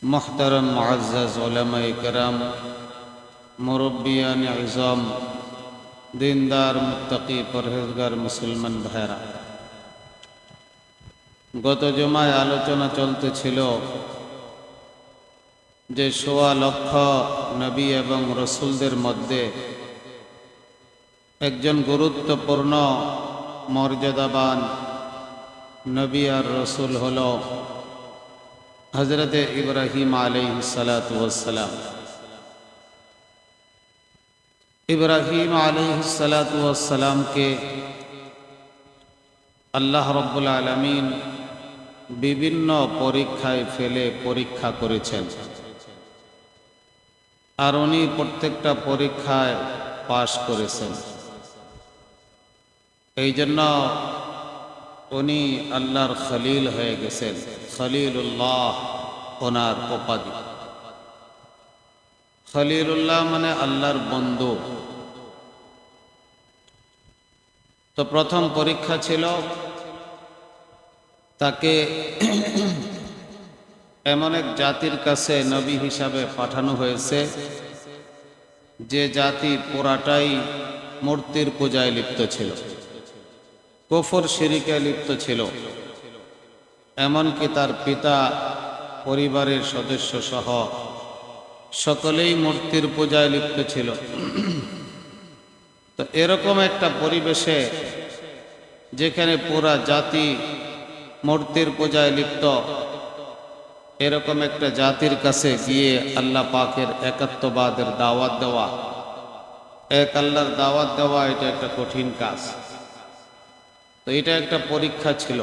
मोहतरम मुअज़्ज़ज़ उलमाए किराम, मुरब्बियान इज़ाम, दीनदार मुत्तकी परहेजगार मुसलमान भाइरा, गत जुमाय आलोचना चलतेछिल जे सोया लक्ष नबी एवं रसूलदेर मध्य एकजन गुरुत्वपूर्ण मर्यादाबान नबी और रसूल हलो हजरत इब्राहिम अलैहिस्सलातु वस्सलाम। इब्राहिम अलैहिस्सलातु वस्सलाम के अल्लाह रब्बुल आलमीन विभिन्न परीक्षाय फेले परीक्षा करेছেন और उनी प्रत्येकटा परीक्षाय पास करेছেন। এইজন্য उनी अल्लाहर खलील হয়ে গেছেন। खलीलुल्लाह ओनार उपाधि। खलीलुल्लाह माने अल्लाहर बंधु। तो प्रथम परीक्षा छिलो ताके एमन एक जातिर काছে नबी हिसाबे पाठानो হয়েছে যে জাতি পুরাটাই মূর্তির পূজায় লিপ্ত ছিল, কুফর শিরকে লিপ্ত ছিল, এমনকি তার পিতা পরিবারের সদস্য সহ সকলেই মূর্তির পূজায় লিপ্ত ছিল। তো এরকম একটা পরিবেশে যেখানে পুরা জাতি মূর্তির পূজায় লিপ্ত, এরকম একটা জাতির কাছে গিয়ে আল্লাহ পাকের একাত্মবাদের দাওয়াত দেওয়া, এক আল্লাহর দাওয়াত দেওয়া, এটা একটা কঠিন কাজ। তো এটা একটা পরীক্ষা ছিল।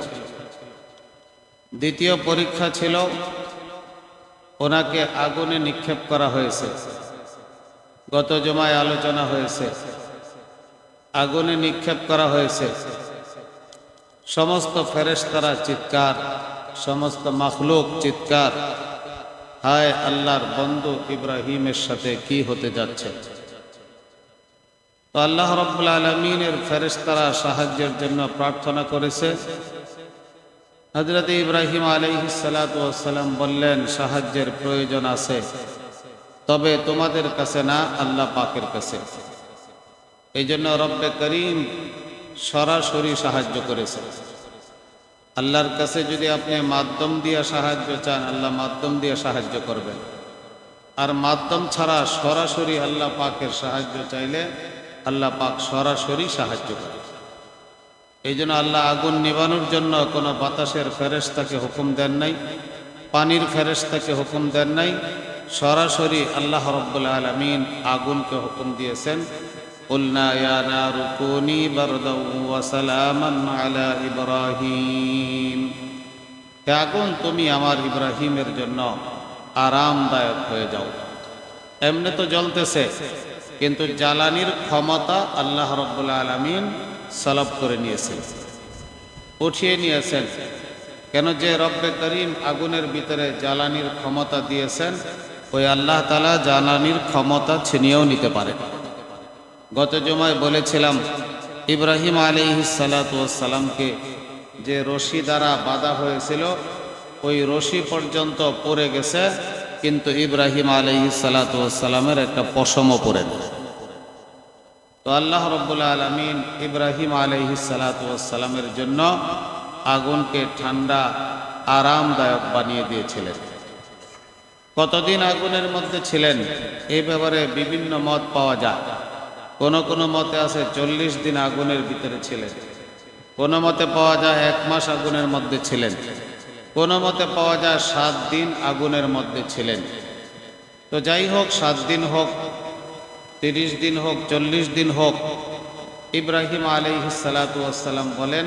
দ্বিতীয় পরীক্ষা ছিল ওনাকে আগুনে নিক্ষেপ করা হয়েছে। গত জুমায় আলোচনা হয়েছে, আগুনে নিক্ষেপ করা হয়েছে। সমস্ত ফেরেশতারা চিৎকার, সমস্ত মাখলুক চিৎকার, হায় আল্লাহর বন্ধু ইব্রাহিমের সাথে কি হতে যাচ্ছে। তো আল্লাহ রাব্বুল আলামিনের ফেরেশতারা সাহায্যের জন্য প্রার্থনা করেছে। হযরত ইব্রাহিম আলাইহিসসালাতু ওয়াসসালাম বললেন, সাহায্যের প্রয়োজন আছে, তবে তোমাদের কাছে না, আল্লাহ পাকের কাছে। এই জন্য রব্বে করিম সরাসরি সাহায্য করেছে। আল্লাহর কাছে যদি আপনি মাধ্যম দিয়ে সাহায্য চান, আল্লাহ মাধ্যম দিয়ে সাহায্য করবেন। আর মাধ্যম ছাড়া সরাসরি আল্লাহ পাকের সাহায্য চাইলে আল্লাহ পাক সরাসরি সাহায্য করে। এই জন্য আল্লাহ আগুন নিভানোর জন্য কোনো বাতাসের ফেরেশতাকে হুকুম দেন নাই, পানির ফেরেশতাকে হুকুম দেন নাই, সরাসরি আল্লাহ রাব্বুল আলামিন আগুনকে হুকুম দিয়েছেন। কুলনা ইয়া নারু কুনি বারদাও ওয়া সালামান আলা ইব্রাহিম, হে আগুন তুমি আমার ইব্রাহিমের জন্য আরামদায়ক হয়ে যাও। এমনি তো জ্বলতেছে, কিন্তু জ্বালানির ক্ষমতা আল্লাহ রাব্বুল আলামিন সলব করে নিয়েছেন, উঠিয়ে নিয়েছেন। কেন? যে রব্বে করিম আগুনের ভিতরে জ্বালানির ক্ষমতা দিয়েছেন, ওই আল্লাহ তাআলা জ্বালানির ক্ষমতা ছিনিয়েও নিতে পারে। গত জুমায় বলেছিলাম ইব্রাহিম আলাইহিসসালাতু ওয়াসসালামকে যে রশি দ্বারা বাঁধা হয়েছিল, ওই রশি পর্যন্ত পড়ে গেছে, কিন্তু ইব্রাহিম আলাইহিসসালাতু ওয়াসসালামের একটা পশমও পড়ে না। তো আল্লাহ রাব্বুল আলামিন ইব্রাহিম আলাইহিসসালাতু ওয়াসসালামের জন্য আগুনকে ঠান্ডা আরামদায়ক বানিয়ে দিয়েছিলেন। কতদিন আগুনের মধ্যে ছিলেন এই ব্যাপারে বিভিন্ন মত পাওয়া যায়। কোন কোন মতে আছে 40 দিন আগুনের ভিতরে ছিলেন, কোন মতে পাওয়া যায় 1 মাস আগুনের মধ্যে ছিলেন, কোন মতে পাওয়া যায় 7 দিন আগুনের মধ্যে ছিলেন। তো যাই হোক, 7 দিন হোক, 30 দিন হোক, 40 দিন হোক, ইব্রাহিম আলাইহিসসালাতু ওয়াসসালাম বলেন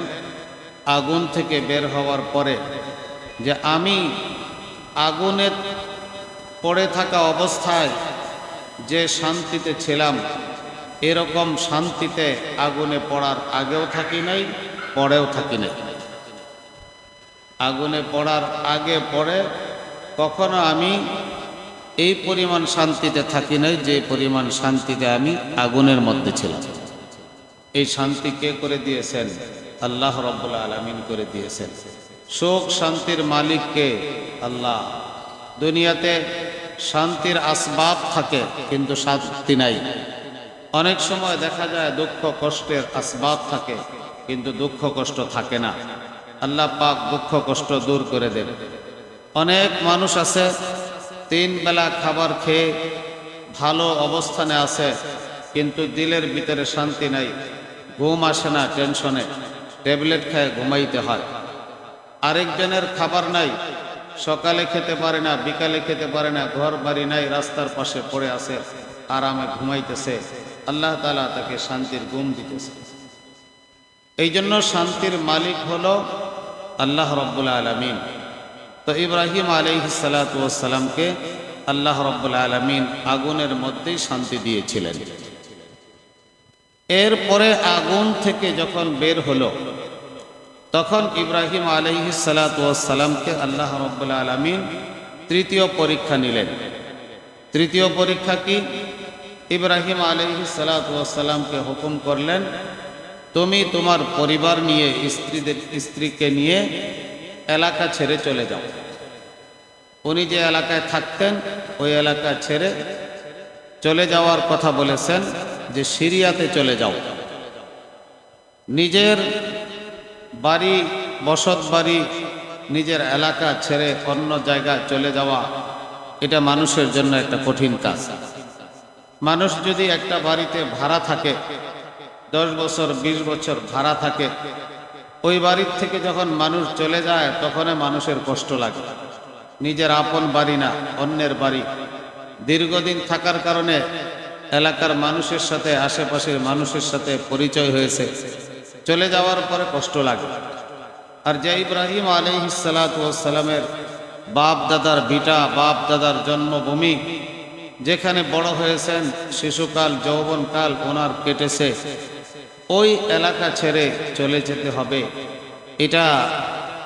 আগুন থেকে বের হওয়ার পরে যে আমি আগুনে পড়ে থাকা অবস্থায় যে শান্তিতে ছিলাম, এরকম শান্তিতে আগুনে পড়ার আগেও থাকি নাই, পরেও থাকি নাই। আগুনে পড়ার আগে পরে কখনো আমি এই পরিমাণ শান্তিতে থাকি নাই যে পরিমাণ শান্তিতে আমি আগুনের মধ্যে ছিলাম। এই শান্তি কে করে দিয়েছেন? আল্লাহ রাব্বুল আলামিন করে দিয়েছেন। সুখ শান্তির মালিক কে? আল্লাহ। দুনিয়াতে শান্তির আসবাব থাকে কিন্তু শান্তি নাই। অনেক সময় দেখা যায় দুঃখ কষ্টের আসবাব থাকে কিন্তু দুঃখ কষ্ট থাকে না। আল্লাহ পাক দুঃখ কষ্ট দূর করে দেন। অনেক মানুষ আছে 3 বেলা খাবার খেয়ে ভালো অবস্থানে আছে কিন্তু দিলের ভিতরে শান্তি নাই, ঘুম আসে না, টেনশনে ট্যাবলেট খায় ঘুমাইতে হয়। আরেকজনের খাবার নাই, সকালে খেতে পারে না, বিকালে খেতে পারে না, ঘর বাড়ি নাই, রাস্তার পাশে পড়ে আছে, আরামে ঘুমাইতেছে। আল্লাহ তাআলা তাকে শান্তির ঘুম দিতেছে। এই জন্য শান্তির মালিক হলো আল্লাহ রাব্বুল আলামিন। তো ইব্রাহিম আলাইহিস সালাতু ওয়াস সালামকে আল্লাহ রাব্বুল আলামিন আগুনের মধ্যেই শান্তি দিয়েছিলেন। এরপরে আগুন থেকে যখন বের হলো তখন ইব্রাহিম আলাইহিস সালাতু ওয়াস সালামকে আল্লাহ রাব্বুল আলামিন তৃতীয় পরীক্ষা নিলেন। তৃতীয় পরীক্ষা কি? ইব্রাহিম আলাইহিস সালাতু ওয়াস সালামকে হুকুম করলেন, তুমি তোমার পরিবার নিয়ে স্ত্রীকে নিয়ে এলাকা ছেড়ে চলে যাও। উনি যে এলাকায় থাকতেন ওই এলাকা ছেড়ে চলে যাওয়ার কথা বলেছেন, যে সিরিয়াতে চলে যাও। নিজের বাড়ি, বসত বাড়ি, নিজের এলাকা ছেড়ে অন্য জায়গায় চলে যাওয়া, এটা মানুষের জন্য একটা কঠিন কাজ। মানুষ যদি একটা বাড়িতে ভাড়া থাকে, 10 বছর 20 বছর ভাড়া থাকে, ওই বাড়ির থেকে যখন মানুষ চলে যায় তখন মানুষের কষ্ট লাগে। নিজের আপন বাড়ি না, অন্যের বাড়ি। দীর্ঘদিন থাকার কারণে এলাকার মানুষের সাথে, আশেপাশের মানুষের সাথে পরিচয় হয়েছে, চলে যাওয়ার পরে কষ্ট লাগে। আর যে ইব্রাহিম আলাইহিস সালাতু ওয়াস সালামের বাপ দাদার ভিটা, বাপ দাদার জন্মভূমি, যেখানে বড় হয়েছেন, শিশুকাল যৌবনকাল ওনার কেটেছে, ওই এলাকা ছেড়ে চলে যেতে হবে, এটা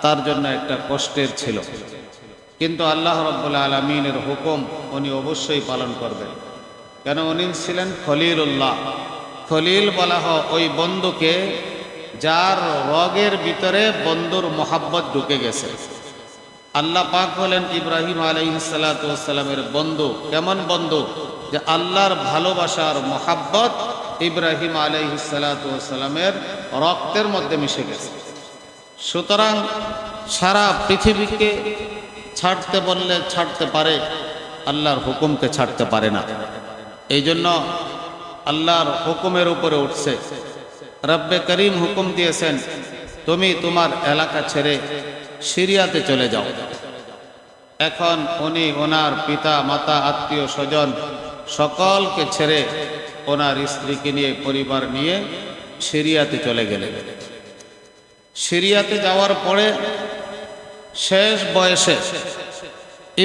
তার জন্য একটা কষ্টের ছিল। কিন্তু আল্লাহ রাব্বুল আলামিনের হুকুম উনি অবশ্যই পালন করবেন। কেন? উনি ছিলেন খলিলুল্লাহ। খলিল বলা হয় ওই বন্ধুকে যার রগের ভিতরে বন্ধুর মোহাব্বত ঢুকে গেছে। আল্লাহ পাক বলেন ইব্রাহিম আলাইহিস সালাতু ওয়াস সালামের বন্ধু। কেমন বন্ধু? যে আল্লাহর ভালোবাসার মোহাব্বত ইব্রাহিম আলাইহিস সালাতু ওয়াস সালামের রক্তের মধ্যে মিশে গেছে। সুতরাং সারা পৃথিবীকে ছাড়তে বললে ছাড়তে পারে, আল্লাহর হুকুমকে ছাড়তে পারে না। এই জন্য আল্লাহর হুকুমের উপরে উঠছে। রব্বে করিম হুকুম দিয়েছেন, তুমি তোমার এলাকা ছেড়ে সিরিয়াতে চলে যাও। এখন উনি ওনার পিতা মাতা আত্মীয় স্বজন সকলকে ছেড়ে ওনার স্ত্রীকে নিয়ে, পরিবার নিয়ে সিরিয়াতে চলে গেলেন। সিরিয়াতে যাওয়ার পরে শেষ বয়সে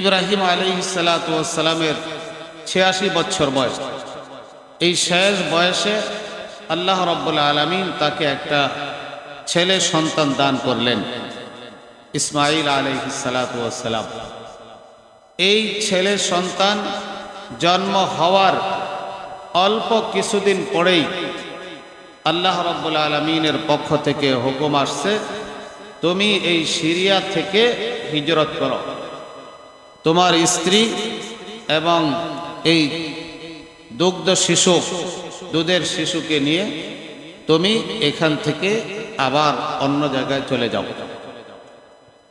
ইব্রাহিম আলাইহিস সালাতু ওয়াস সালামের 86 বছর বয়স। এই শেষ বয়সে আল্লাহ রাব্বুল আলামিন তাকে একটা ছেলে সন্তান দান করলেন, ইসমাঈল আলাইহিস সালাতু ওয়াস সালাম। এই ছেলে সন্তান জন্ম হওয়ার অল্প কিছুদিন পরেই আল্লাহ রাব্বুল আলামিনের পক্ষ থেকে হুকুম আসছে, তুমি এই সিরিয়া থেকে হিজরত করো। তোমার স্ত্রী এবং এই দুগ্ধ শিশু, দুধের শিশুকে নিয়ে তুমি এখান থেকে আবার অন্য জায়গায় চলে যাও।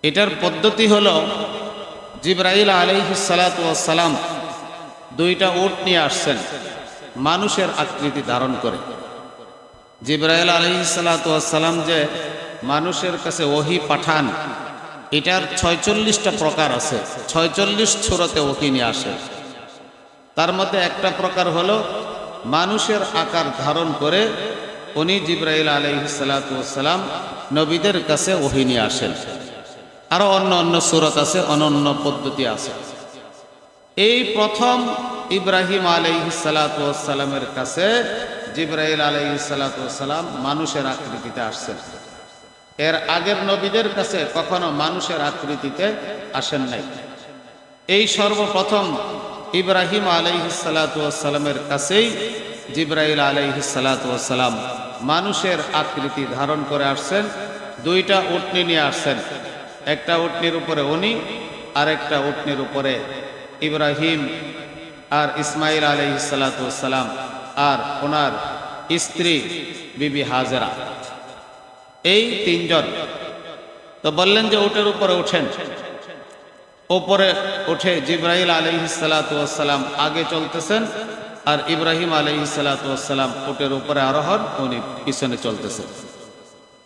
এটার পদ্ধতি হলো, জিবরাইল আলাইহিস সালাতু ওয়াস সালাম 2টা উট নিয়ে আসছেন মানুষের আকৃতি ধারণ করে। জিবরাইল আলাইহিস সালাতু ওয়াস সালাম যে মানুষের কাছে ওহী পাঠান, এটার 46টা প্রকার আছে। 46 সূরাতে ওহী নিয়ে আসে। তার মধ্যে একটা প্রকার হলো মানুষের আকার ধারণ করে উনি জিবরাইল আলাইহিস সালাতু ওয়াস সালাম নবীদের কাছে ওহী নিয়ে আসেন। আরো অন্য অন্য সূরাত আছে, অনন্য পদ্ধতি আছে। এই প্রথম ইব্রাহিম আলাইহিস সালাতু ওয়াস সালামের কাছে জিবরাইল আলাইহিস সালাতু ওয়াস সালাম মানুষের আকৃতিতে আসছেন। এর আগের নবীদের কাছে কখনো মানুষের আকৃতিতে আসেন নাই। এই সর্বপ্রথম ইব্রাহিম আলাইহিস সালাতু ওয়াস সালামের কাছেই জিবরাইল আলাইহিস সালাতু ওয়াস সালাম মানুষের আকৃতি ধারণ করে আসছেন। 2টা উটনি নিয়ে আসছেন। একটা উটনির উপরে উনি, আরেকটা উটনির উপরে ইব্রাহিম আর ইসমাইল আলাইহিস সালাতু ওয়াস সালাম আর ওনার স্ত্রী বিবি হাজেরা, এই তিনজন। তো বললেন যে উটের উপরে উঠেন। উপরে উঠে জিবরাইল আলাইহিস সালাতু ওয়াস সালাম আগে চলতেছেন, আর ইব্রাহিম আলাইহিস সালাতু ওয়াস সালাম উটের উপরে আরোহণ, উনি পিছনে চলতেছেন।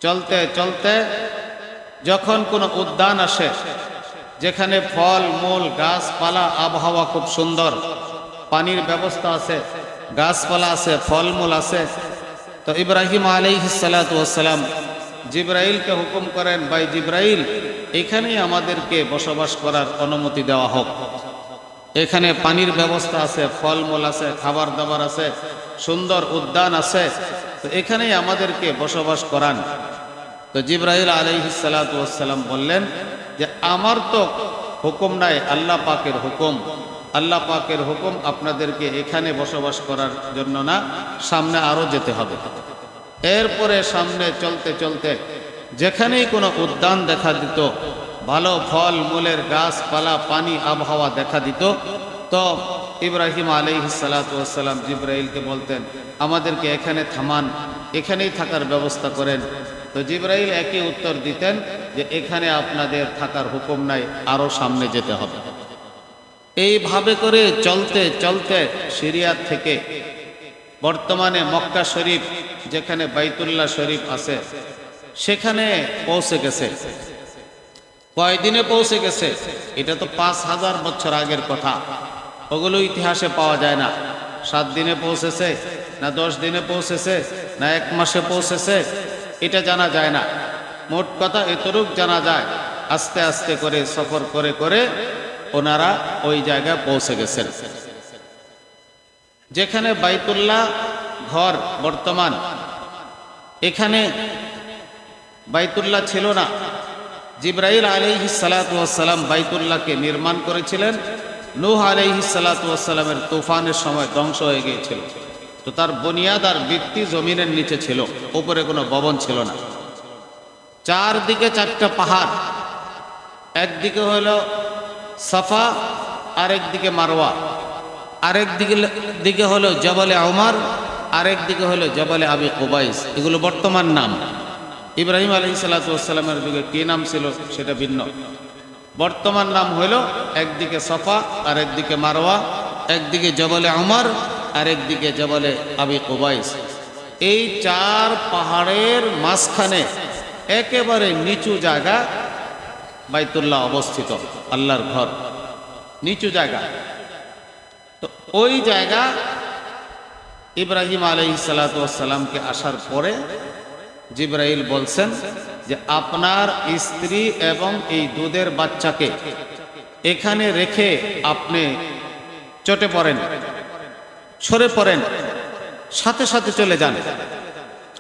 চলতে চলতে যখন কোনো উদ্যান আসে যেখানে ফল মূল গাছপালা, আবহাওয়া খুব সুন্দর, পানির ব্যবস্থা আছে, গাছপালা আছে, ফলমূল আছে, তো ইব্রাহিম আলাইহিস সালাতু ওয়াস সালাম জিবরাইলকে হুকুম করেন, ভাই জিবরাইল, এখানেই আমাদেরকে বসবাস করার অনুমতি দেওয়া হোক। এখানে পানির ব্যবস্থা আছে, ফলমূল আছে, খাবার দাবার আছে, সুন্দর উদ্যান আছে, তো এখানেই আমাদেরকে বসবাস করান। তো জিবরাইল আলাইহিস সালাতু ওয়াস সালাম বললেন যে আমার তো হুকুম নাই, আল্লাহ পাকের হুকুম। আল্লাহ পাকের হুকুম আপনাদেরকে এখানে বসবাস করার জন্য না, সামনে আরো যেতে হবে। এরপরে সামনে চলতে চলতে যেখানেই কোনো উদ্যান দেখা দিত, ভালো ফল মূলের গাছপালা, পানি, আবহাওয়া দেখা দিত, তো ইব্রাহিম আলাইহিস সালাতু ওয়াস সালাম জিবরাইলকে বলতেন আমাদেরকে এখানে থামান, এখানেই থাকার ব্যবস্থা করেন। তো জিবরাইল একই উত্তর দিতেন যে এখানে আপনাদের থাকার হুকুম নাই, আরো সামনে যেতে হবে। এইভাবে করে চলতে চলতে সিরিয়া থেকে বর্তমানে মক্কা শরীফ, যেখানে বাইতুল্লাহ শরীফ আছে, সেখানে পৌঁছে গেছে। কয়দিনে পৌঁছে গেছে? এটা তো 5000 বছর আগের কথা, ওগুলো ইতিহাসে পাওয়া যায় না। 7 দিনে পৌঁছেছে না 10 দিনে পৌঁছেছে না 1 মাসে পৌঁছেছে, এটা জানা যায় না। মোট কথা এতটুক জানা যায়, আস্তে আস্তে করে সফর করে করে ওনারা ওই জায়গায় পৌঁছে গেছেন যেখানে বাইতুল্লাহ ঘর বর্তমান। এখানে বাইতুল্লাহ ছিল না। জিবরাইল আলাইহিস সালাতু ওয়াস সালাম বাইতুল্লাহকে নির্মাণ করেছিলেন। নূহ আলাইহিস সালাতু ওয়াস সালামের তুফানের সময় ধ্বংস হয়ে গিয়েছিল, তো তার বুনিয়াদ আর ভিত্তি জমিনের নিচে ছিল, উপরে কোনো ভবন ছিল না। চারদিকে 4টা পাহাড়, একদিকে হলো সাফা, আরেক দিকে মারওয়া, আরেক দিকে হলো জবলে উমর, আরেক দিকে হলো জবলে আবি কুবাইস। এগুলো বর্তমান নাম। ইব্রাহিম আলাইহিস সালাতু ওয়াস সালামের যুগে কি নাম ছিল সেটা ভিন্ন। বর্তমান নাম হলো একদিকে সাফা, আরেক দিকে মারওয়া, একদিকে জবলে উমর, আরেক দিকে জবলে আবি কুবাইস। এই 4 পাহাড়ের মাঝখানে একেবারে নিচু জায়গা বাইতুল্লাহ অবস্থিত, আল্লাহর ঘর, নিচু জায়গা। তো ওই জায়গা ইব্রাহিম আলাইহিস সালাতু ওয়াস সালামকে আসার পরে জিবরাইল বলছেন যে আপনার স্ত্রী এবং এই দুধের বাচ্চাকে এখানে রেখে আপনি চটে পড়েন, সরে পড়েন, সাথে সাথে চলে যান।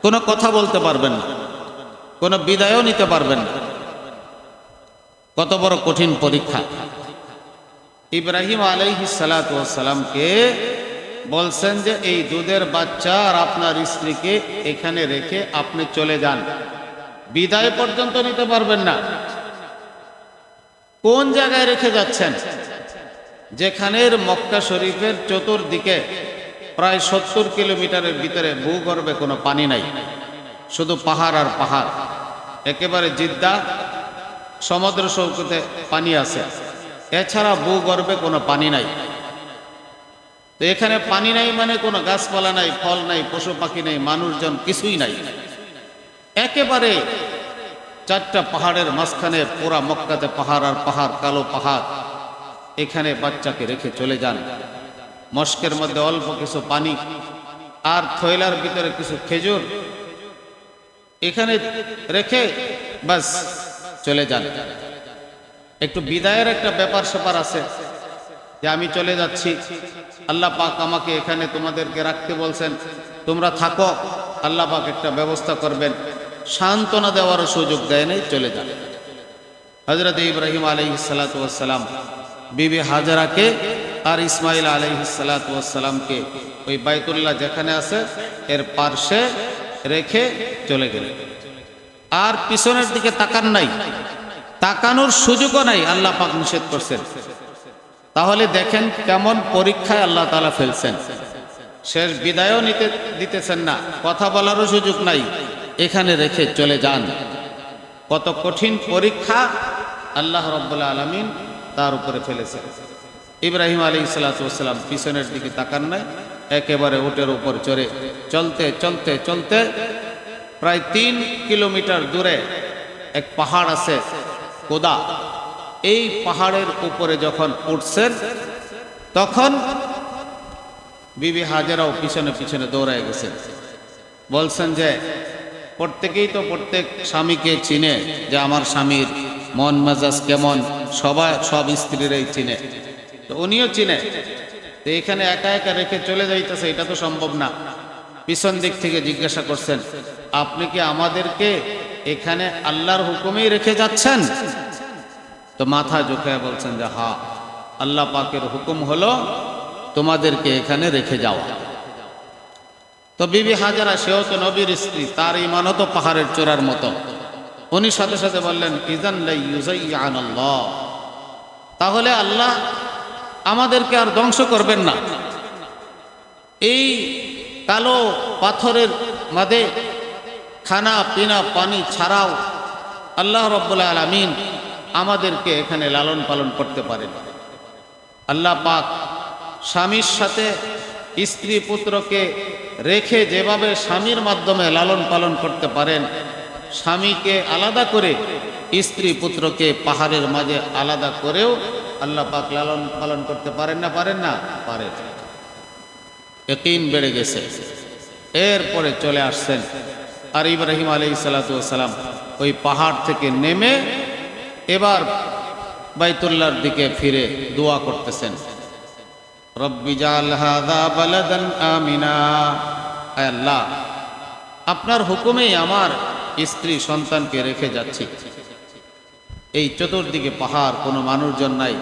কোনো কথা বলতে পারবেন না, কোনো বিদায়ও নিতে পারবেন না। কত বড় কঠিন পরীক্ষা! ইব্রাহিম আলাইহিস সালাতু ওয়াস সালামকে বলছেন যে এই দুধের বাচ্চা আর আপনার স্ত্রীকে এখানে রেখে আপনি চলে যান, বিদায় পর্যন্ত নিতে পারবেন না। কোন জায়গায় রেখে যাচ্ছেন? যেখানের মক্কা শরীফের চতুর্দিকে প্রায় 70 কিলোমিটারের ভিতরে ভূগর্ভে কোনো পানি নাই, শুধু পাহাড় আর পাহাড়। একেবারে জিদ্দা সমুদ্র সৈকতে পানি আছে, এছাড়া ভূগর্ভে কোনো পানি নাই। তো এখানে পানি নাই মানে কোনো গাছপালা নাই, ফল নাই, পশু পাখি নাই, মানুষজন কিছুই নাই। একেবারে 4টা পাহাড়ের মাঝখানে পুরা মক্কাতে পাহাড় আর পাহাড়, কালো পাহাড়। এখানে বাচ্চাকে রেখে চলে যান। মস্কের মধ্যে অল্প কিছু পানি আর থৈলার ভিতরে কিছু খেজুর, এখানে রেখে বাস চলে যান। একটু বিদায়ের একটা ব্যাপার স্যাপার আছে যে আমি চলে যাচ্ছি, আল্লাহ পাক আমাকে এখানে তোমাদেরকে রাখতে বলছেন, তোমরা থাকো, আল্লাহ পাক একটা ব্যবস্থা করবেন। সান্ত্বনা দেওয়ারও সুযোগ দেয় নাই, চলে যান। হযরত ইব্রাহিম আলাইহিস সালাতু ওয়াস সালাম বিবি হাজরাকে আর ইসমাইল আলাইহিস সালাতু ওয়াস সালামকে ওই বাইতুল্লাহ যেখানে আছে এর পার্শ্বে রেখে চলে গেলেন। আর পিছনের দিকে তাকান নাই। তাকানোর সুযোগও নাই, আল্লাহ পাক নিষেধ করছেন। তাহলে দেখেন কেমন পরীক্ষায় আল্লাহ তাআলা ফেলছেন। শেষ বিদায়ও দিতেছেন না, কথা বলারও সুযোগ নাই, এখানে রেখে চলে যান। কত কঠিন পরীক্ষা আল্লাহ রাব্বুল আলামিন তার উপরে ফেলেছেন। ইব্রাহিম আলাইহিস সালাতু ওয়াস সালাম পিছনের দিকে তাকান নাই, একেবারে উটের উপর চড়ে চলতে চলতে চলতে প্রায় 3 কিলোমিটার দূরে এক পাহাড় আছে কোদা, এই পাহাড়ের উপরে যখন উঠছেন তখন বিবি হাজেরাও পিছনে পিছনে দৌড়ায় গেছেন। বলছেন যে প্রত্যেকেই তো প্রত্যেক স্বামীকে চিনে, যে আমার স্বামীর মন মেজাজ কেমন, সব স্ত্রীরাই চিনে, তো উনিও চিনে। তো এখানে একা একা রেখে চলে যাইতেছে, এটা তো সম্ভব না। পিছন দিক থেকে জিজ্ঞাসা করছেন, আপনি কি আমাদেরকে এখানে আল্লাহর হুকুমেই রেখে যাচ্ছেন? তো মাথা ঝুঁকায় বলছেন যে হ্যাঁ, আল্লাহ পাকের হুকুম হলো তোমাদেরকে এখানে রেখে যাওয়া। তো বিবি হাজারা, সেও তো নবীর স্ত্রী, তার ঈমানও তো পাহাড়ের চূড়ার মতো। উনি সাথে সাথে বললেন, ইযান লা ইউযায়্যানাল্লাহ, তাহলে আল্লাহ আমাদেরকে আর ধ্বংস করবেন না। এই কালো পাথরের মাঝে খানা পিনা পানি ছাড়াও আল্লাহ রাব্বুল আলামিন আমাদেরকে এখানে লালন পালন করতে পারেন। আল্লাহ পাক স্বামীর সাথে স্ত্রী পুত্রকে রেখে যেভাবে স্বামীর মাধ্যমে লালন পালন করতে পারেন, স্বামীকে আলাদা করে স্ত্রী পুত্রকে পাহাড়ের মাঝে আলাদা করেও আল্লাহ পাক লালন পালন করতে পারেন না? পারেন না? পারেন। ইয়াকিন বেড়ে গেছে। এরপরে চলে আসছেন, আর ইব্রাহিম আলাইহিস সালাতু ওয়াস সালাম ওই পাহাড় থেকে নেমে এবার বাইতুল্লাহর দিকে ফিরে দোয়া করতেছেন, রব্বি জাল হাযা বালাদান আমিনা, আয় আল্লাহ আপনার হুকুমেই আমার স্ত্রী সন্তানকে রেখে যাচ্ছি। এই চতুর্দিকে পাহাড়, কোনো মানুষজন নাই,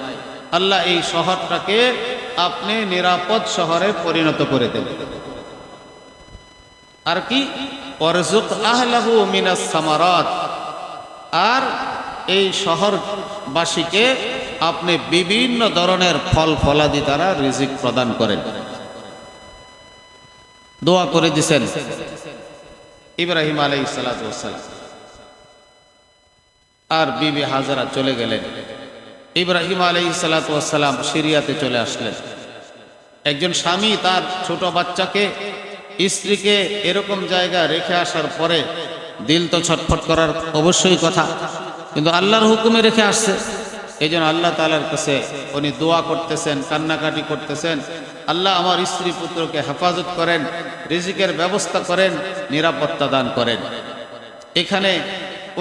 আল্লাহ এই শহরটাকে আপনি নিরাপদ শহরে পরিণত করে দেন। আর কি, ওয়ারযুক আহলাহু মিনাস সামারাত, আর এই শহরবাসীকে আপনি বিভিন্ন ধরনের ফল ফলাদি দ্বারা রিজিক প্রদান করেন। দোয়া করে দিয়েছেন ইব্রাহিম আলাইহিস সালাতু ওয়াস সালাম। আর বিবি হাজেরা চলে গেলেন। ইব্রাহিম আলাইহিস সালাতু ওয়াস সালাম সিরিয়াতে চলে আসলেন। একজন স্বামী তার ছোট বাচ্চাকে, স্ত্রীকে এরকম জায়গায় রেখে আসার পরে দিল তো ছটফট করার অবশ্যই কথা, কিন্তু আল্লাহর হুকুমে রেখে আসছে। এই জন্য আল্লাহ তাআলার কাছে উনি দোয়া করতেছেন, কান্নাকাটি করতেছেন, আল্লাহ আমার স্ত্রী পুত্রকে হেফাজত করেন, রিজিকের ব্যবস্থা করেন, নিরাপত্তা দান করেন। এখানে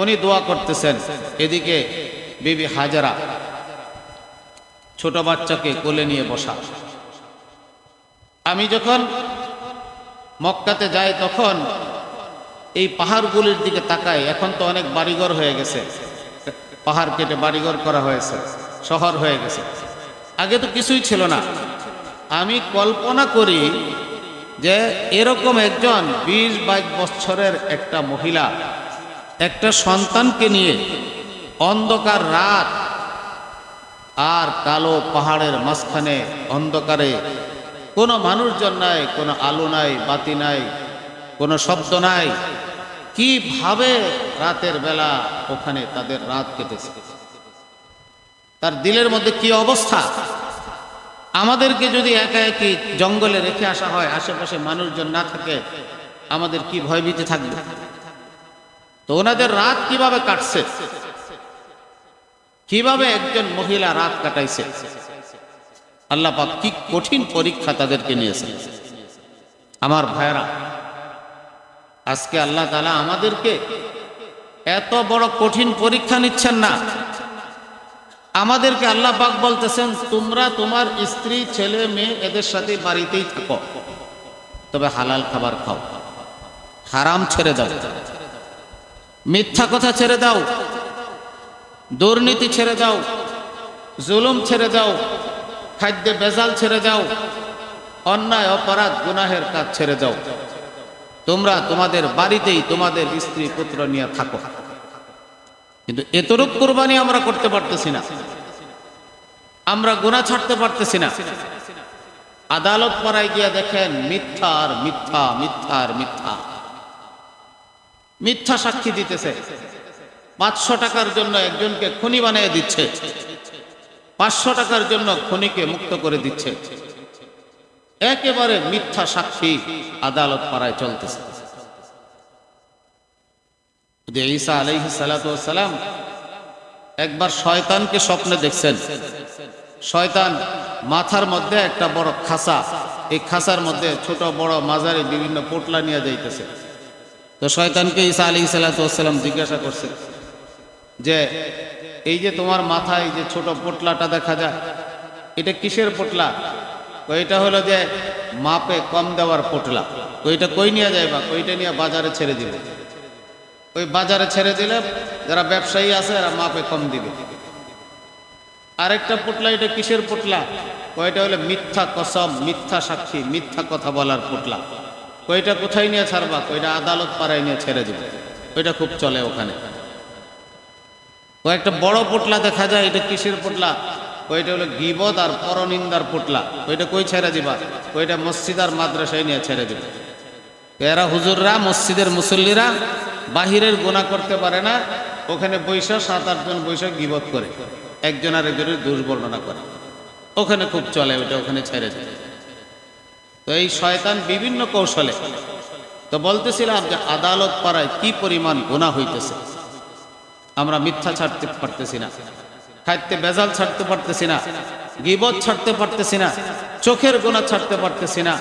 উনি দোয়া করতেছেন, এদিকে বিবি হাজেরা ছোট বাচ্চাকে কোলে নিয়ে বসা। আমি যখন মক্কাতে যাই তখন এই পাহাড়গুলির দিকে তাকাই, এখন তো অনেক বাড়িঘর হয়ে গেছে, পাহাড় কেটে বাড়িঘর করা হয়েছে, শহর হয়ে গেছে, আগে তো কিছুই ছিল না। আমি কল্পনা করি যে এরকম একজন 20-22 বছরের একটা মহিলা একটা সন্তানকে নিয়ে অন্ধকার রাত আর কালো পাহাড়ের মাঝখানে অন্ধকারে, কোনো মানুষজন নাই, কোনো আলো নাই, বাতি নাই, কোনো শব্দ নাই, কিভাবে রাতের বেলা ওখানে তাদের রাত কেটেছে, তার দিলের মধ্যে কি অবস্থা। আমাদেরকে যদি একা একই জঙ্গলে রেখে আসা হয়, আশেপাশে মানুষজন না থাকে, আমাদের কি ভয়ভীতি থাকবে? তো ওনাদের রাত কিভাবে কাটছে, কিভাবে একজন মহিলা রাত কাটাইছে, আল্লাহ পাক কি কঠিন পরীক্ষা তাদেরকে নিয়েছে। আমার ভাইরা, আজকে আল্লাহ তাআলা আমাদেরকে এত বড় কঠিন পরীক্ষা নিচ্ছেন না, আমাদেরকে আল্লাহ পাক বলতেছেন, তোমরা তোমার স্ত্রী ছেলে মেয়ে এদের সাথে বাড়িতেই থাকো, তবে হালাল খাবার খাও, হারাম ছেড়ে দাও, মিথ্যা কথা ছেড়ে দাও, দুর্নীতি ছেড়ে দাও, জুলুম ছেড়ে দাও, খাদ্যে ভেজাল ছেড়ে দাও, অন্যায় অপরাধ গুনাহের কাজ ছেড়ে দাও, তোমরা তোমাদের বাড়িতেই তোমাদের স্ত্রী পুত্র নিয়ে থাকো। কিন্তু এতটুক কোরবানি আমরা করতে পারতেছি না, আমরা গুনাহ ছাড়তে পারতেছি না। আদালত পাড়ায় গিয়া দেখেন মিথ্যা আর মিথ্যা, মিথ্যা আর মিথ্যা, মিথ্যা সাক্ষী দিতেছে। 500 টাকার জন্য একজনকে খুনি বানিয়ে দিচ্ছে, 500 টাকার জন্য খুনিকে মুক্ত করে দিচ্ছে। একেবারে মিথ্যা সাক্ষী আদালত পাড়ায় চলতেছে। ঈসা আলাইহিস সালাতু ওয়াস সালাম একবার শয়তানকে স্বপ্নে দেখছেন। শয়তান মাথার মধ্যে একটা বড় খাসা, এই খাসার মধ্যে ছোট বড় মাঝারি বিভিন্ন পোটলা নিয়ে যাইতেছে। তো শয়তানকে ঈসা আলাইহিস সালাতু ওয়াস সালাম জিজ্ঞাসা করছে যে এই যে তোমার মাথায় যে ছোট পোটলাটা দেখা যায়, এটা কিসের পোটলা? এটা হলো যে মাপে কম দেওয়ার পোটলা। ওইটা কই নিয়ে যাইবা? ওইটা নিয়ে বাজারে ছেড়ে দিবে। ওই বাজারে ছেড়ে দিলে যারা ব্যবসায়ী আছে এরা মাপে কম দিবে। আরেকটা পোটলা, এটা কিসের পোটলা? ওইটা হলো মিথ্যা কসম, মিথ্যা সাক্ষী, মিথ্যা কথা বলার পোটলা। ওইটা কোথায় নিয়ে ছাড়বা? ওইটা আদালত পাড়ায় নিয়ে ছেড়ে দিবে। ওইটা খুব চলে ওখানে। ও একটা বড় পোটলা দেখা যায়, এটা কিসের পোটলা? ওইটা হলো গীবত আর পরনিন্দার পোটলা। ওইটা কই ছেড়ে দিবা? ওইটা মসজিদ আর মাদ্রাসায় নিয়ে ছেড়ে দিবে। এরা হুজুররা, মসজিদের মুসল্লিরা বাহিরের গুনাহ করতে পারে না, ওখানে বৈশা 7-8 জন বৈশা গীবত করে, একজন আর একজনের দোষ বর্ণনা করে। ওখানে খুব চলে, ওইটা ওখানে ছেড়ে যায়। তো এই শয়তান বিভিন্ন কৌশলে। তো বলতেছিলাম যে আদালত পাড়ায় কি পরিমাণ গুনাহ হইতেছে। আমরা মিথ্যা ছাড়তে পারতেছি না, খাইতে বেজাল ছাড়তে পারতেছি না, গীবত ছাড়তে পারতেছি না, চোখের গুনাহ ছাড়তে পারতেছি না।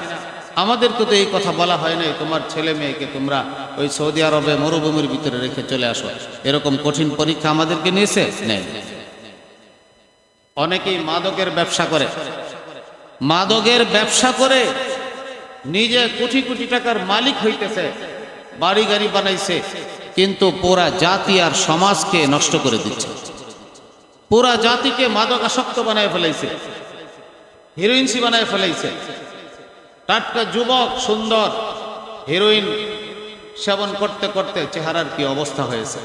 আমাদেরকে তো এই কথা বলা হয় নাই তোমার ছেলে মেয়েকে তোমরা ওই সৌদি আরবে মরুভূমির ভিতরে রেখে চলে আসো। এরকম কঠিন পরীক্ষা আমাদেরকে নিয়েছে? নেই। অনেকেই মাদকের ব্যবসা করে, মাদকের ব্যবসা করে নিজে কোটি কোটি টাকার মালিক হইতেছে, বাড়ি গাড়ি বানাইছে, কিন্তু পুরা জাতি আর সমাজকে নষ্ট করে দিচ্ছে। পুরা জাতিকে মাদকাসক্ত বানায় ফেলাইছে, হিরোইনসি বানায় ফেলাইছে। টাটকা যুবক সুন্দর হিরোইন সেবন করতে করতে চেহারার কি অবস্থা হয়েছে।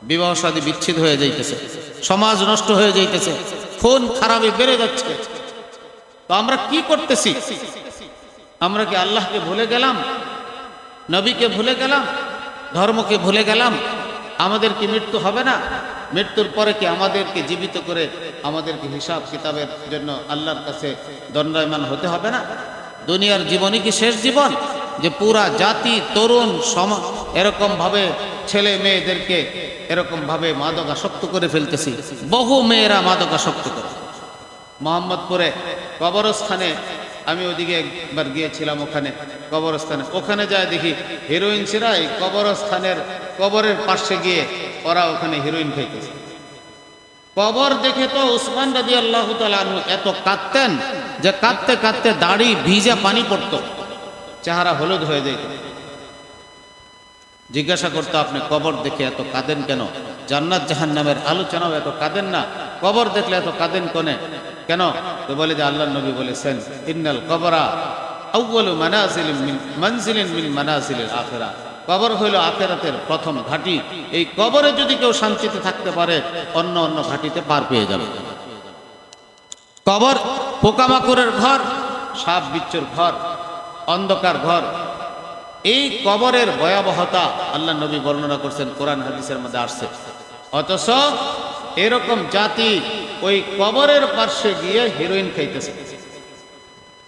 বিবাহ শাদী বিচ্ছেদ হয়ে যাইতেছে, সমাজ নষ্ট হয়ে যাইতেছে, খুন খারাপি বেড়ে যাচ্ছে। তো আমরা কি করতেছি? আমরা কি আল্লাহকে ভুলে গেলাম? নবীকে ভুলে গেলাম? ধর্মকে ভুলে গেলাম? আমাদের কি মৃত্যু হবে না? মৃত্যুর পরে কি আমাদেরকে জীবিত করে আমাদেরকে হিসাব কিতাবের জন্য আল্লাহর কাছে দণ্ডায়মান হতে হবে না? দুনিয়ার জীবনই কি শেষ জীবন যে পুরা জাতি তরুণ এরকম ভাবে ছেলে মেয়েদেরকে এরকম ভাবে মাদকাসক্ত করে ফেলতেছি? বহু মেয়েরা মাদকাসক্ত করে। মোহাম্মদপুরে কবরস্থানে, আমি ওদিকে একবার গিয়েছিলাম, ওখানে কবরস্থানে, ওখানে যায় দেখি হিরোইন ছিরাই কবরস্থানের কবরের পাশে গিয়ে ওরা ওখানে হিরোইন খাইতেছে। কবর দেখে তো উসমান রাদিয়াল্লাহু তাআলা আনহু এত কাঁদতেন যে কাঁদতে কাঁদতে দাড়ি ভিজা পানি পড়তো, চেহারা হলুদ হয়ে যেত। জিজ্ঞাসা করতো আপনি কবর দেখে এত কাঁদেন কেন? জান্নাত জাহান্নামের আলোচনাও এত কাঁদেন না, কবর দেখলে এত কাঁদেন কেন? তো বলে যে আল্লাহর নবী বলেছেন ইন্নাল কবরা আউয়ালু মানজিলিন মিন মানাজিলিল আখিরাহ। কবর হইল আখিরাতের প্রথম ঘাঁটি। এই কবরে যদি কেউ শান্তিতে থাকতে পারে অন্য অন্য ঘাঁটিতে পার পেয়ে যাবে। কবর পোকামাকড়ের ঘর, সাপ বিচ্ছুর ঘর, অন্ধকার ঘর। এই কবরের ভয়াবহতা আল্লাহ নবী বর্ণনা করছেন, কোরআন হাদিসের মধ্যে আসছে। অথচ এরকম জাতি ওই কবরের পার্শ্বে গিয়ে হিরোইন খাইতেছে,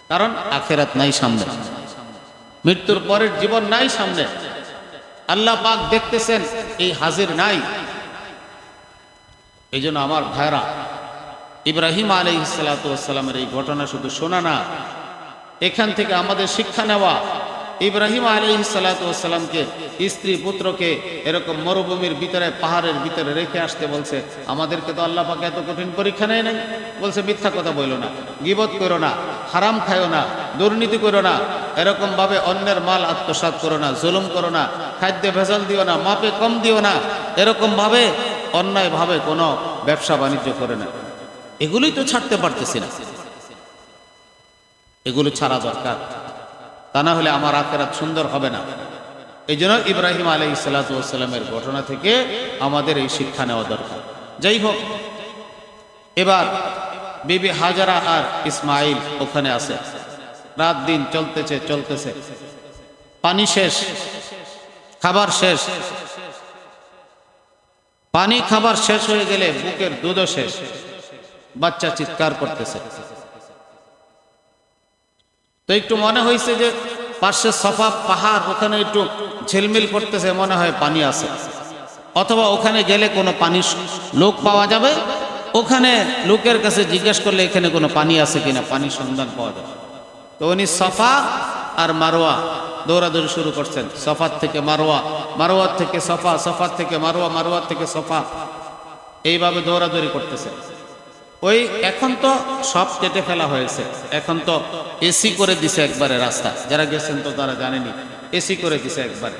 কারণ আখিরাত নাই সামনে, মৃত্যুর পরের জীবন নাই সামনে। আল্লাহ পাক দেখতেছেন, এই হাজির নাই। এই জন্য আমার ভাইরা, ইব্রাহিম আলাইহিস সালাতু ওয়াস সালামের এই ঘটনা শুধু শোনা না, এখান থেকে আমাদের শিক্ষা নেওয়া। ইব্রাহিম আলাইহিস সালাতু ওয়াস সালামকে স্ত্রী পুত্রকে এরকম মরুভূমির ভিতরে পাহাড়ের ভিতরে রেখে আসতে বলছে। আমাদেরকে তো আল্লাহ পাক এত কঠিন পরীক্ষা নেয় নাই। বলছে মিথ্যা কথা বলো না, গীবত করো না, হারাম খায়ো না, দুর্নীতি করো না, এরকম ভাবে অন্যের মাল আত্মসাৎ করো না, জুলুম করো না, খাদ্যে ভেজাল দিও না, মাপে কম দিও না, এরকম ভাবে অন্যায় ভাবে কোনো ব্যবসা বাণিজ্য করে না। এগুলোই তো ছাড়তে পারতেছি না, এগুলো ছাড়া দরকার। তা না হলে আমার আখিরাত সুন্দর হবে না। এই জন্য ইব্রাহিম আলাইহিসসালামের ঘটনা থেকে আমাদের এই শিক্ষা নেওয়া দরকার। যাই হোক, এবার বিবি হাজারা আর ইসমাইল ওখানে আছে, রাত দিন চলতেছে, পানি শেষ, খাবার শেষ, পানি খাবার শেষ হয়ে গেলে বুকের দুধও শেষ, বাচ্চা চিৎকার করতেছে। তো একটু মনে হয়েছে যে পাশে সফা পাহাড়, ওখানে একটু ঝিলমিল করতেছে, মনে হয় পানি আছে, অথবা ওখানে গেলে কোনো পানির লোক পাওয়া যাবে, ওখানে লোকের কাছে জিজ্ঞেস করলে এখানে কোনো পানি আছে কিনা, পানির সন্ধান পাওয়া যাবে। তো উনি সফা আর মারোয়া দৌড়াদৌড়ি শুরু করছেন, সফার থেকে মারোয়া, মারোয়ার থেকে সফা, সফার থেকে মারোয়া, মারোয়ার থেকে সফা, এইভাবে দৌড়াদৌড়ি করতেছে। ওই এখন তো সব কেটে ফেলা হয়েছে, এখন তো এসি করে দিছে একবারে রাস্তা, যারা গেছেন তো তারা জানেনি, এসি করে দিছে একবারে,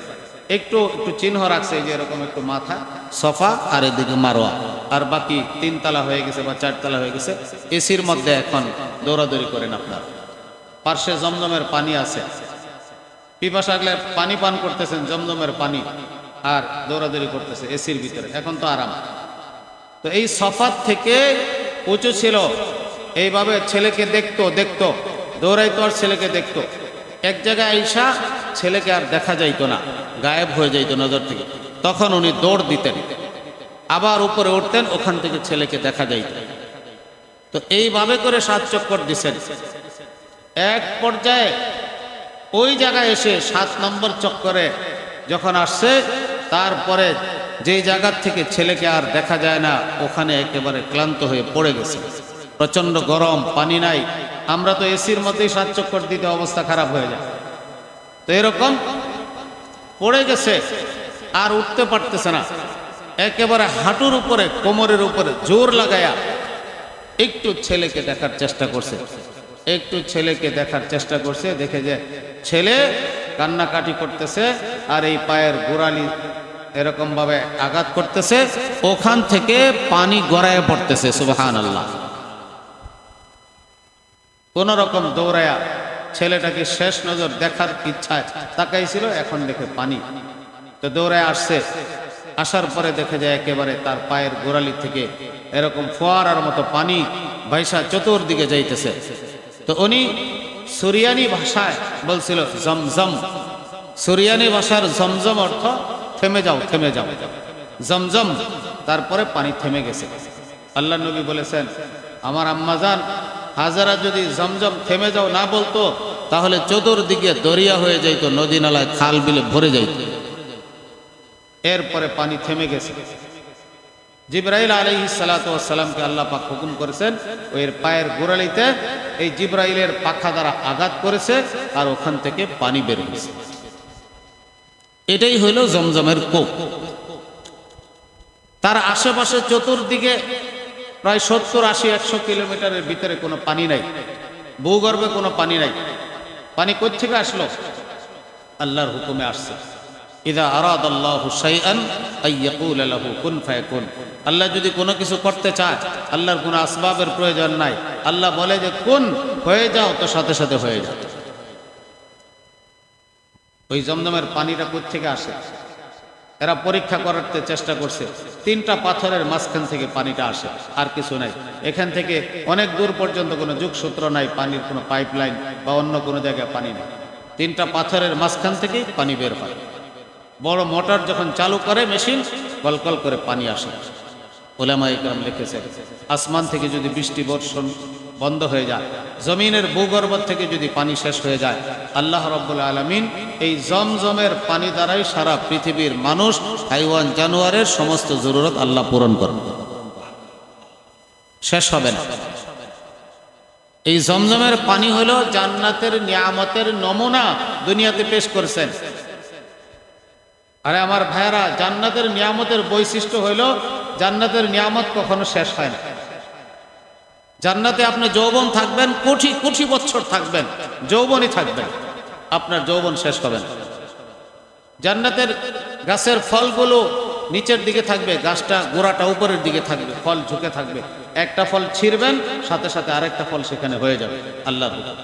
একটু একটু চিহ্ন রাখছে যে এরকম একটু মাথা সফা আর এদিকে মারোয়া, আর বাকি 3 তলা হয়ে গেছে বা 4 তলা হয়ে গেছে। এসির মধ্যে এখন দৌড়াদৌড়ি করেন আপনার। পার্শ্বে জমজমের পানি আছে, পিপাসা লাগলে পানি পান করতেছেন, জমজমের পানি, আর দৌড়াদৌড়ি করতেছে এসির ভিতরে, এখন তো আরাম। তো এই সফার থেকে উঁচু ছিল, এইভাবে ছেলেকে দেখতো, দৌড়াইতো আর ছেলেকে দেখতো। এক জায়গায় আইসা ছেলেকে আর দেখা যাইতো না, গায়েব হয়ে যাইতো নজর থেকে, তখন উনি দৌড় দিতেন, আবার উপরে উঠতেন, ওখান থেকে ছেলেকে দেখা যাইত। তো এইভাবে করে 7 চক্কর দিছেন। এক পর্যায়ে ওই জায়গায় এসে 7 নম্বর চক্করে যখন আসছে, তারপরে যেই জায়গার থেকে ছেলেকে আর দেখা যায় না, ওখানে একেবারে ক্লান্ত হয়ে পড়ে গেছে। প্রচন্ড গরম, পানি নাই, আমরা তো এসির মধ্যেই 7 চক্কর দিতে অবস্থা খারাপ হয়ে যায়। তো এরকম পড়ে গেছে, আর উঠতে পারতেছে না, একেবারে হাঁটুর উপরে, কোমরের উপরে জোর লাগায়া একটু ছেলেকে দেখার চেষ্টা করছে, দেখে যে ছেলে কান্নাকাটি করতেছে, আর এই পায়ের গোড়ালি এরকম ভাবে আঘাত করতেছে, ওখান থেকে পানি গড়ায় পড়তেছে। সুবহানাল্লাহ। কোন রকম দৌড়ায়া ছেলেটাকে শেষ নজর দেখার ইচ্ছায় তাকাইছিল, এখন দেখে পানি। তো দৌড়ায় আসছে, আসার পরে দেখে যায় একেবারে তার পায়ের গোড়ালি থেকে এরকম ফোয়ারার মতো পানি ভাইসা চতুর্দিকে যাইতেছে। তো উনি সুরিয়ানি ভাষায় বলছিল জমজম, সুরিয়ানি ভাষার জমজম অর্থ থেমে যাও, থেমে যাও, জমজম। তারপরে পানি থেমে গেছে। আল্লাহ নবী বলেছেন, আমার আম্মাজান হাজারা যদি জমজম থেমে যাও না বলতো, তাহলে চতুর্দিকে দরিয়া হয়ে যাইত, নদী নালায় খাল বিলে ভরে যাইত। এরপরে পানি থেমে গেছে। জিবরাইল আলাইহিস সালাতু ওয়াস সালামকে আল্লাহ পাক হুকুম করেছেন, ওর পায়ের গোড়ালিতে এই জিবরাইলের পাখা দ্বারা আঘাত করেছে, আর ওখান থেকে পানি বের হয়েছে। এটাই হইল জমজমের কূপ। তার আশেপাশে চতুর্দিকে প্রায় 70, 80, 100 কিলোমিটারের ভিতরে কোনো পানি নাই, ভূগর্ভে কোনো পানি নাই। পানি কোত্থেকে আসলো? আল্লাহর হুকুমে আসছে। ইযা আরাদাল্লাহু শাইআন আইয়াকুল লাহু কুন ফায়াকুন। আল্লাহ যদি কোনো কিছু করতে চায়, আল্লাহর কোনো আসবাবের প্রয়োজন নাই, আল্লাহ বলে যে কুন, হয়ে যাও, তো সাথে সাথে হয়ে যায়। ওই জমজমের পানিটা কোত্থেকে আসে? এরা পরীক্ষা করতে চেষ্টা করছে, 3টা পাথরের মাঝখান থেকে পানিটা আসে, আর কিছু নাই। এখান থেকে অনেক দূর পর্যন্ত কোনো যোগসূত্র নাই, পানির কোনো পাইপলাইন বা অন্য কোনো জায়গায় পানি নেই। 3টা পাথরের মাঝখান থেকেই পানি বের হয়। বড় মোটর যখন চালু করে মেশিন, কলকল করে পানি আসে। উলামায়ে ইকরাম লিখেছে, আসমান থেকে যদি বৃষ্টি বর্ষণ বন্ধ হয়ে যায়, জমিনের ভূগর্ভ থেকে যদি পানি শেষ হয়ে যায়, আল্লাহ রাব্বুল আলামিন এই জমজমের পানি দ্বারাই সারা পৃথিবীর মানুষ, হাইওয়ান, জানোয়ারের সমস্ত জরুরত আল্লাহ পূরণ করবে, শেষ হবে না। এই জমজমের পানি হলো জান্নাতের নিয়ামতের নমুনা, দুনিয়াতে পেশ করেছেন। আরে আমার ভাইয়েরা, জান্নাতের নিয়ামতের বৈশিষ্ট্য হইল জান্নাতের নিয়ামত কখনো শেষ হয় না। জান্নাতে আপনি যৌবন থাকবেন, কোটি কোটি বছর থাকবেন, যৌবনই থাকবেন, আপনার যৌবন শেষ হবে না। জান্নাতের গাছের ফলগুলো নিচের দিকে থাকবে, গাছটা গোড়াটা উপরের দিকে থাকবে, ফল ঝুঁকে থাকবে। একটা ফল ছিঁড়বেন, সাথে সাথে আরেকটা ফল সেখানে হয়ে যাবে, আল্লাহর হুকুম।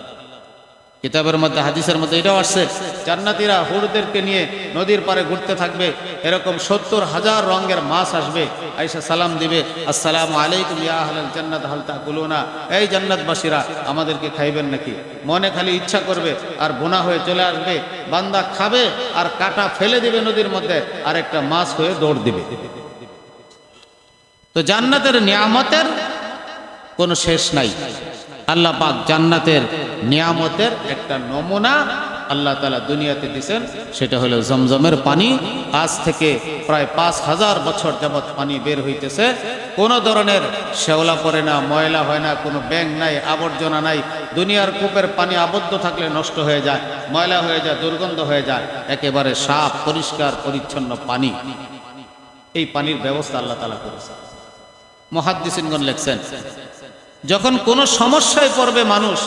কিতাবের মধ্যে হাদিসের মধ্যে এটাও আসছে, জান্নাতীরা হুরদেরকে নিয়ে নদীর পাড়ে ঘুরতে থাকবে, এরকম 70,000 রঙের মাছ আসবে, আয়েশা সালাম দিবে, আসসালামু আলাইকুম ইয়া আহলাল জান্নাত হাল তাকুলুনা, এই জান্নাতবাসীরা আমাদেরকে খাইবেন নাকি? মনে খালি ইচ্ছা করবে আর বোনা হয়ে চলে আসবে, বান্দা খাবে আর কাটা ফেলে দিবে নদীর মধ্যে, আর একটা মাছ হয়ে দৌড় দিবে। তো জান্নাতের নিয়ামতের কোনো শেষ নাই। আল্লাহ পাক জান্নাতের নিয়ামতের একটা নমুনা আল্লাহ তাআলা দুনিয়াতে দিয়েছেন, সেটা হলো জমজমের পানি। আজ থেকে প্রায় 5,000 বছর যাবৎ পানি বের হইতেছে, কোনো ধরনের শেওলা পড়ে না, ময়লা হয় না, কোনো ব্যাঙ নাই, আবর্জনা নাই। দুনিয়ার কূপের পানি আবদ্ধ থাকলে নষ্ট হয়ে যায়, ময়লা হয়ে যায়, দুর্গন্ধ হয়ে যায়, একেবারে সাফ পরিষ্কার পরিচ্ছন্ন পানি। এই পানির ব্যবস্থা আল্লাহ তাআলা করেছেন। মুহাদ্দিসিনগণ লিখছেন, যখন কোনো সমস্যায় পড়বে মানুষ,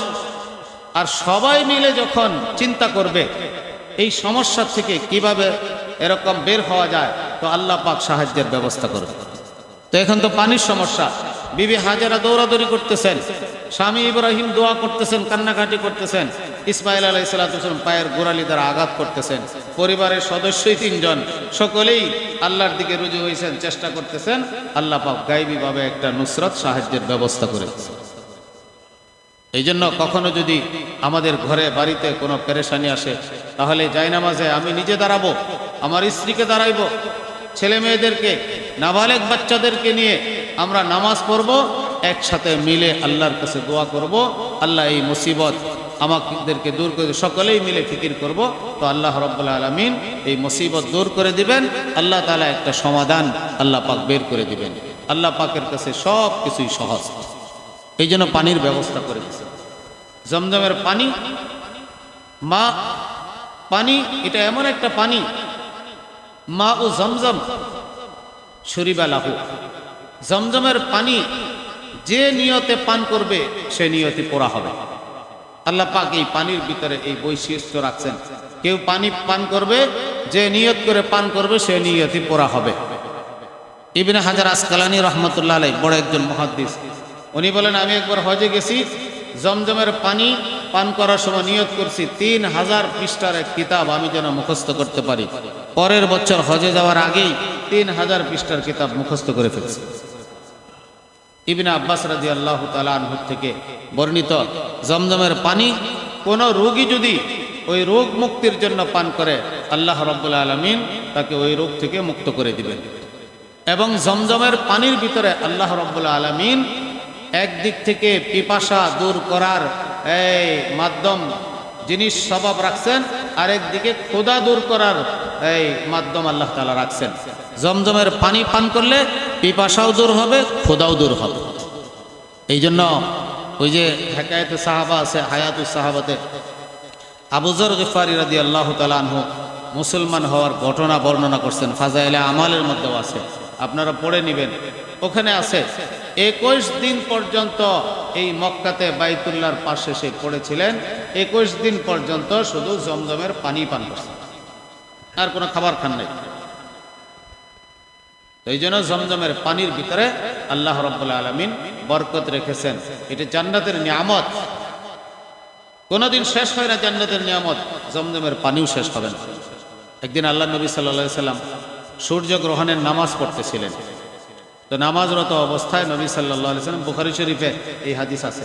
আর সবাই মিলে যখন চিন্তা করবে এই সমস্যা থেকে কিভাবে এরকম বের হওয়া যায়, তো আল্লাহ পাক সাহায্যের ব্যবস্থা করবে। তো এখন তো পানির সমস্যা, বিবি হাজেরা দৌড়াদৌড়ি করতেছেন, স্বামী ইব্রাহিম দোয়া করতেছেন, কান্নাকাটি করতেছেন, ইসমাইল আলাইহিস সালাম পায়ের গোড়ালি দ্বারা আঘাত করতেছেন, পরিবারের সদস্যই 3 জন, সকলেই আল্লাহর দিকে রুজু হয়েছেন, চেষ্টা করতেছেন। আল্লাহ পাক গায়বীভাবে একটা নুসরত সাহায্যের ব্যবস্থা করেছেন। এই জন্য কখনো যদি আমাদের ঘরে বাড়িতে কোনো পেরেশানি আসে, তাহলে জায়নামাজে আমি নিজে দাঁড়াবো, আমার স্ত্রীকে দাঁড়াইবো, ছেলে মেয়েদেরকে, নাবালেগ বাচ্চাদেরকে নিয়ে আমরা নামাজ পড়বো, একসাথে মিলে আল্লাহর কাছে দোয়া করব, আল্লাহ এই মুসিবত আমাদেরকে দূর করে, সকলেই মিলে ফিকির করব, তো আল্লাহ রাব্বুল আলামিন এই মুসিবত দূর করে দিবেন। আল্লাহ তাআলা একটা সমাধান আল্লাহ পাক বের করে দিবেন। আল্লাহ পাকের কাছে সব কিছুই সহজ। এই জন্য পানির ব্যবস্থা করে দিয়েছে। জমজমের পানি, পানি এটা এমন একটা পানি, মা ও জমজম শরিবা লাহু, জমজমের পানি যে নিয়তে পান করবে সে নিয়তে পোড়া হবে। আল্লাহ পাক এই পানির ভিতরে এই বৈশিষ্ট্য রাখছেন, কেউ পানি পান করবে, যে নিয়ত করে পান করবে সে নিয়তে পোড়া হবে। ইবনে হাজার আসকালানী রহমতুল্লাহ আলাইহি বড় একজন মুহাদ্দিস, উনি বলেন, আমি একবার হজে গেছি, জমজমের পানি পান করার সময় নিয়ত করছি 3000 পৃষ্ঠার এক কিতাব আমি যেন মুখস্থ করতে পারি। পরের বছর হজে যাওয়ার আগেই 3000 পৃষ্ঠার কিতাব মুখস্থ করে ফেলছি। ইবনে আব্বাস রাদিয়াল্লাহু তাআলা আনহু থেকে বর্ণিত, জমজমের পানি কোন রোগী যদি ওই রোগ মুক্তির জন্য পান করে, আল্লাহ রাব্বুল আলামিন তাকে ওই রোগ থেকে মুক্ত করে দিবেন। এবং জমজমের পানির ভিতরে আল্লাহ রাব্বুল আলামিন একদিক থেকে পিপাসা দূর করার এই মাধ্যম জিনিস স্বভাব রাখছেন, আরেকদিকে ক্ষুধা দূর করার এই মাধ্যম আল্লাহ তাআলা রাখছেন। জমজমের পানি পান করলে পিপাসাও দূর হবে, ক্ষুধাও দূর হবে। এই জন্য ওই যে হেকায়েতে সাহাবা আছে, হায়াতুস সাহাবাতে আবু যর গিফারি রাদিয়াল্লাহু তাআলা আনহু মুসলমান হওয়ার ঘটনা বর্ণনা করছেন, ফাজাইলে আমালের মধ্যেও আছে, আপনারা পড়ে নেবেন। ওখানে আছে 21 দিন পর্যন্ত এই মক্কাতে বাইতুল্লাহর পাশে সে পড়েছিলেন, 21 দিন পর্যন্ত শুধু জমজমের পানি পান করছেন, আর কোনো খাবার খান নাই। এই জন্য জমজমের পানির ভিতরে আল্লাহ রাব্বুল আলামিন বরকত রেখেছেন। এটা জান্নাতের নিয়ামত, কোনোদিন শেষ হয় না জান্নাতের নিয়ামত, জমজমের পানিও শেষ হবে না। একদিন আল্লাহ নবী সাল্লাল্লাহু আলাইহি সাল্লাম সূর্য গ্রহণের নামাজ পড়তেছিলেন। তো নামাজরত অবস্থায় নবী সাল্লাল্লাহু আলাইহি সাল্লাম, বুখারী শরীফে এই হাদিস আছে,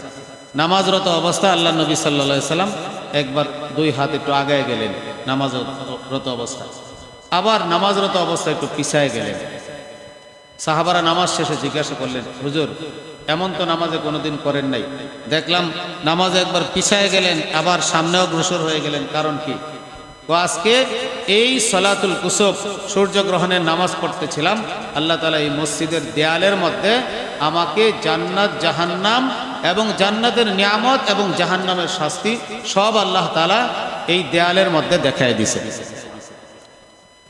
নামাজরত অবস্থায় আল্লাহ নবী সাল্লাল্লাহু আলাইহি সাল্লাম একবার 2 হাত একটু আগায় গেলেন নামাজরত অবস্থায়, আবার নামাজরত অবস্থায় একটু পিছায় গেলেন। সাহাবারা নামাজ শেষে জিজ্ঞাসা করলেন, হুজুর এমন তো নামাজে কোনোদিন করেন নাই, দেখলাম নামাজে একবার পিছায় গেলেন, আবার সামনেও অগ্রসর হয়ে গেলেন, কারণ কি? আজকে এই সলাতুল কুসুফ সূর্যগ্রহণের নামাজ পড়তেছিলাম, আল্লাহ তাআলা এই মসজিদের দেয়ালের মধ্যে আমাকে জান্নাত জাহান্নাম এবং জান্নাতের নিয়ামত এবং জাহান্নামের শাস্তি সব আল্লাহ তাআলা এই দেয়ালের মধ্যে দেখায় দিয়েছে।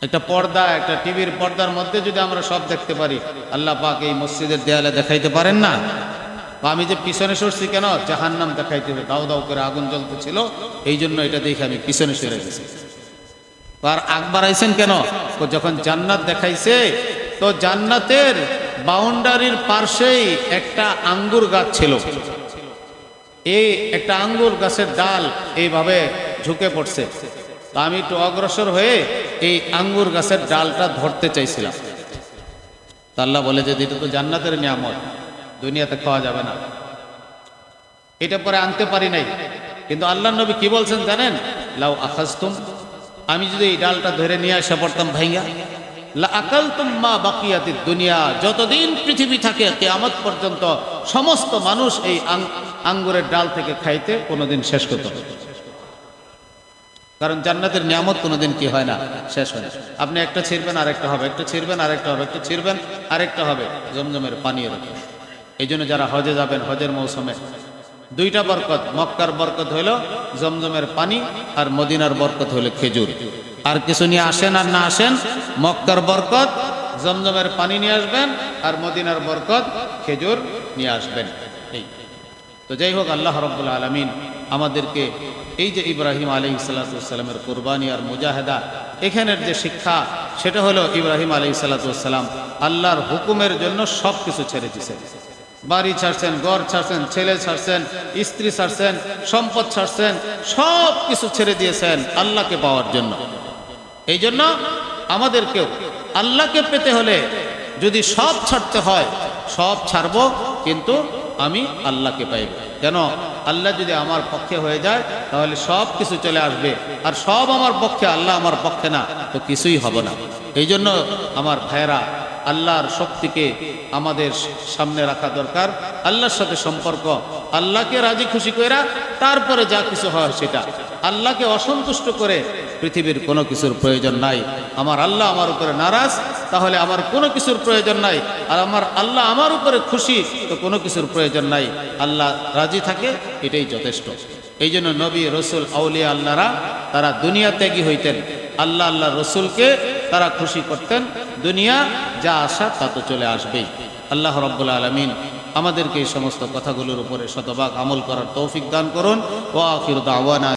একটা পর্দা, একটা টিভির পর্দার মধ্যে যদি আমরা সব দেখতে পারি, আল্লাহ পাক এই মসজিদের দেয়ালে দেখাইতে পারেন না? আমি যে পিছনে সরছি কেন? জাহান্নাম দেখাইতে হবে, দাও দাও করে আগুন জ্বলতেছিল, এই জন্য এটা দেখে আমি পিছনে সরে গেছি। আর আগ বাড়াইছেন কেন? যখন জান্নাত দেখাইছে, তো জান্নাতের বাউন্ডারির পাশেই একটা আঙ্গুর গাছ ছিল, এই একটা আঙ্গুর গাছের ডাল এইভাবে ঝুঁকে পড়ছে, তা আমি একটু অগ্রসর হয়ে এই আঙ্গুর গাছের ডালটা ধরতে চাইছিলাম। তা আল্লাহ বলে যে এটা তো জান্নাতের নিয়ামত, দুনিয়াতে খাওয়া যাবে না। এটা পরে আনতে পারি নাই, কিন্তু আল্লাহ নবী কি বলছেন জানেন? লাউ আখাজতুম, আমি যদি এই ডালটা ধরে নিয়ে আসা পড়তাম ভাইয়া, লা আকালতুম মা বাকিয়াতিদ দুনিয়া, যতদিন পৃথিবী থাকে কিয়ামত পর্যন্ত সমস্ত মানুষ এই আঙ্গুরের ডাল থেকে খাইতে কোনোদিন শেষ করতে হবে। কারণ জান্নাতের নিয়ামত কোনোদিন কি হয় না, শেষ হয় না। আপনি একটা ছিড়বেন আরেকটা হবে, একটা ছিড়বেন আরেকটা হবে, একটা ছিড়বেন আরেকটা হবে। জমজমের পানি এরকম। এই জন্য যারা হজে যাবেন, হজের মৌসুমে দুইটা বরকত, মক্কার বরকত হইল জমজমের পানি, আর মদিনার বরকত হইল খেজুর। আর কিছু নিয়ে আসেন আর না আসেন, মক্কার বরকত জমজমের পানি নিয়ে আসবেন, আর মদিনার বরকত খেজুর নিয়ে আসবেন। এই তো যাই হোক, আল্লাহ রাব্বুল আলামিন আমাদেরকে এই যে ইব্রাহিম আলাইহিস সালামের কুরবানি আর মুজাহেদা, এখানের যে শিক্ষা সেটা হলো ইব্রাহিম আলাইহিস সালাম আল্লাহর হুকুমের জন্য সব কিছু ছেড়ে দিয়েছেন। বাড়ি ছাড়ছেন, ঘর ছাড়ছেন, ছেলে ছাড়ছেন, স্ত্রী ছাড়ছেন, সম্পদ ছাড়ছেন, সব কিছু ছেড়ে দিয়েছেন আল্লাহকে পাওয়ার জন্য। এই জন্য আমাদেরকেও আল্লাহকে পেতে হলে যদি সব ছাড়তে হয়, সব ছাড়বো, কিন্তু আমি আল্লাহকে পাইব। কেন? আল্লাহ যদি আমার পক্ষে হয়ে যায় তাহলে সব কিছু চলে আসবে, আর সব আমার পক্ষে, আল্লাহ আমার পক্ষে না তো কিছুই হবে না। এই জন্য আমার ভাইয়েরা, আল্লাহর শক্তিকে আমাদের সামনে রাখা দরকার। আল্লাহর সাথে সম্পর্ক, আল্লাহকে রাজি খুশি কইরা তারপরে যা কিছু হয় সেটা। আল্লাহকে অসন্তুষ্ট করে পৃথিবীর কোনো কিছুর প্রয়োজন নাই। আমার আল্লাহ আমার উপরে নারাজ, তাহলে আমার কোনো কিছুর প্রয়োজন নাই। আর আমার আল্লাহ আমার উপরে খুশি, তো কোনো কিছুর প্রয়োজন নাই। আল্লাহ রাজি থাকে, এটাই যথেষ্ট। এই জন্য নবী, রসুল, আউলিয়া আল্লাহরা তারা দুনিয়া ত্যাগী হইতেন, আল্লাহ আল্লাহ রসুলকে তারা খুশি করতেন। দুনিয়া যা আসা তা তো চলে আসবেই। আল্লাহ রাব্বুল আলামিন আমাদেরকে এই সমস্ত কথাগুলোর উপরে শতভাগ আমল করার তৌফিক দান করুন। ওয়া আখিরু দাওয়ানা।